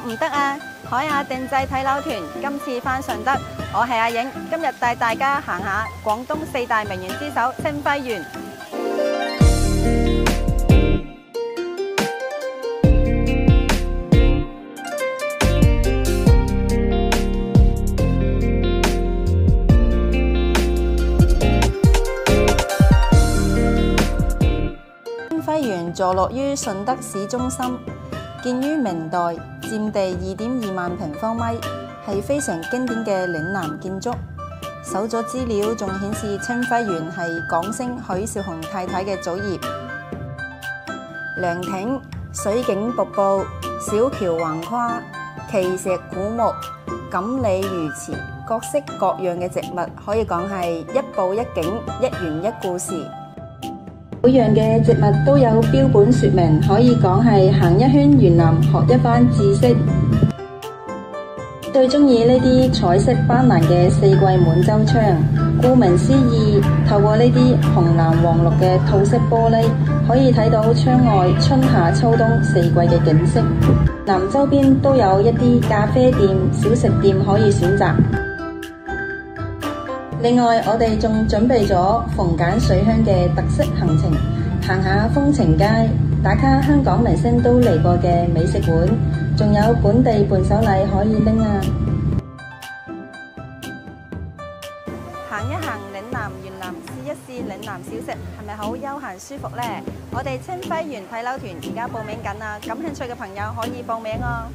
唔得啊？海雅定製睇樓團今次返順德，我係阿影，今日帶大家行下廣東四大名園之首清暉園。清暉園坐落於順德市中心，建於明代，佔地2.2萬平方米，係非常經典嘅嶺南建築。搜咗資料仲顯示清暉園係港星許紹雄太太嘅祖業。涼亭、水景瀑布、小橋橫跨、奇石古木、錦鯉魚池，各式各樣嘅植物，可以講係一步一景，一園一故事。每樣嘅植物都有標本說明，可以講係行一圈園林學一番知識。最中意呢啲彩色斑斕嘅四季滿洲窗，顧名思義，透過呢啲紅藍黃綠嘅套色玻璃，可以睇到窗外春夏秋冬四季嘅景色。南周邊都有一啲咖啡店、小食店可以選擇。另外，我哋仲準備咗逢簡水鄉嘅特色行程，行下風情街，打卡香港明星都嚟過嘅美食館，仲有本地伴手禮可以拎啊！行一行嶺南園林，試一試嶺南小食，係咪好悠閒舒服呢？我哋清暉園睇樓團而家報名緊啊！感興趣嘅朋友可以報名哦。